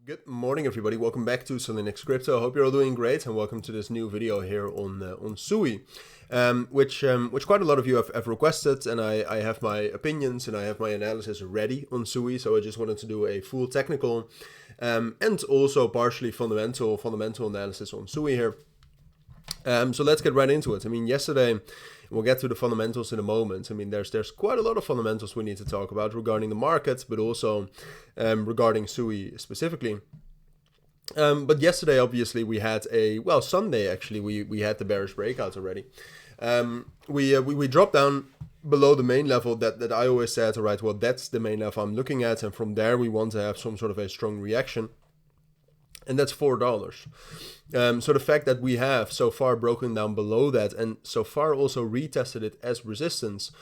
Good morning, everybody. Welcome back to Cilinix Crypto. I hope you're all doing great, and welcome to this new video here on Sui, which quite a lot of you have requested, and I have my opinions and I have my analysis ready on Sui. So I just wanted to do a full technical and also partially fundamental analysis on Sui here. So let's get right into it. I mean, yesterday, we'll get to the fundamentals in a moment. I mean, there's quite a lot of fundamentals we need to talk about regarding the market, but also regarding Sui specifically. But yesterday, obviously, we had Sunday actually, we had the bearish breakout already. We dropped down below the main level that I always said, all right, well, that's the main level I'm looking at, and from there we want to have some sort of a strong reaction. And that's $4. So the fact that we have so far broken down below that and so far also retested it as resistance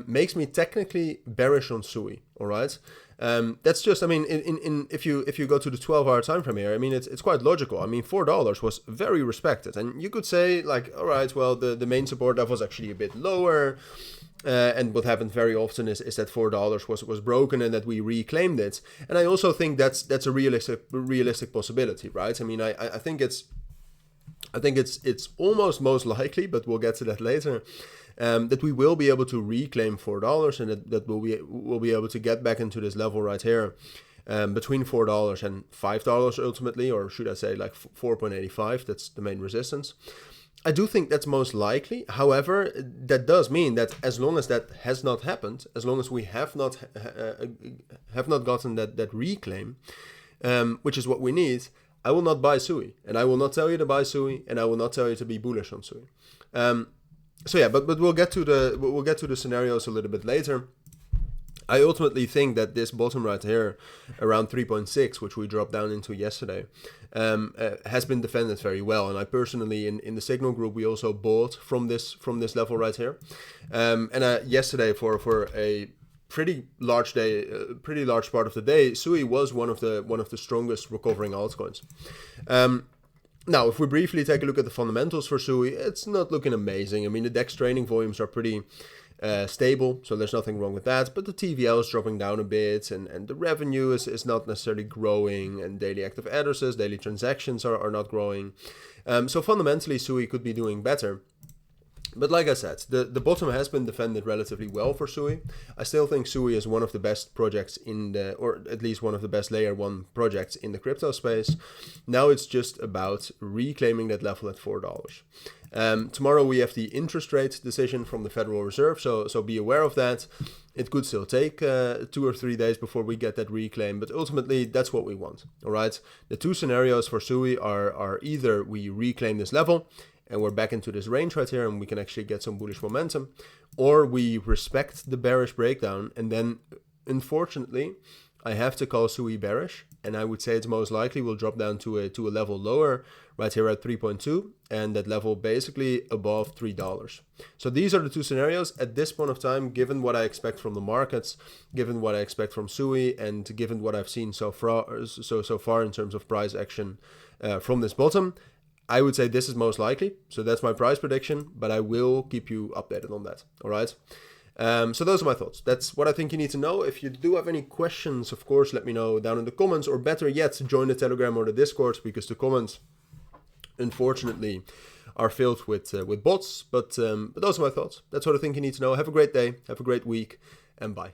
makes me technically bearish on Sui. All right, that's just, I mean, if you go to the 12-hour time frame here, I mean, it's quite logical. I mean, $4 was very respected, and you could say like, all right, well, the main support level was actually a bit lower. And what happened very often is that $4 was broken and that we reclaimed it. And I also think that's a realistic possibility, right? I mean, I think it's almost most likely, but we'll get to that later, that we will be able to reclaim $4 and that we'll be able to get back into this level right here. Between $4 and $5 ultimately, or should I say like 4.85, that's the main resistance. I do think that's most likely. However, that does mean that as long as that has not happened, as long as we have not gotten that reclaim, which is what we need, I will not buy Sui, and I will not tell you to buy Sui, and I will not tell you to be bullish on Sui. So yeah, but we'll get to the scenarios a little bit later. I ultimately think that this bottom right here, around 3.6, which we dropped down into yesterday, has been defended very well. And I personally, in the Signal group, we also bought from this level right here. And yesterday, for a pretty large part of the day, Sui was one of the strongest recovering altcoins. Now, if we briefly take a look at the fundamentals for Sui, it's not looking amazing. I mean, the DEX trading volumes are pretty stable, so there's nothing wrong with that, but the TVL is dropping down a bit, and the revenue is not necessarily growing, and daily active addresses, daily transactions are not growing. So fundamentally, Sui could be doing better. But like I said, the bottom has been defended relatively well for Sui. I still think Sui is one of the best projects or at least one of the best layer 1 projects in the crypto space. Now it's just about reclaiming that level at $4. Tomorrow we have the interest rate decision from the Federal Reserve, so be aware of that. It could still take 2 or 3 days before we get that reclaim, but ultimately that's what we want. All right. The two scenarios for Sui are either we reclaim this level and we're back into this range right here and we can actually get some bullish momentum, or we respect the bearish breakdown, and then unfortunately I have to call Sui bearish, and I would say it's most likely will drop down to a level lower right here at 3.2, and that level basically above $3. So these are the two scenarios at this point of time, given what I expect from the markets, given what I expect from Sui, and given what I've seen so far in terms of price action from this bottom. I would say this is most likely, so that's my price prediction, but I will keep you updated on that, all right? So those are my thoughts. That's what I think you need to know. If you do have any questions, of course, let me know down in the comments, or better yet, join the Telegram or the Discord, because the comments, unfortunately, are filled with bots, but those are my thoughts. That's what I think you need to know. Have a great day, have a great week, and bye.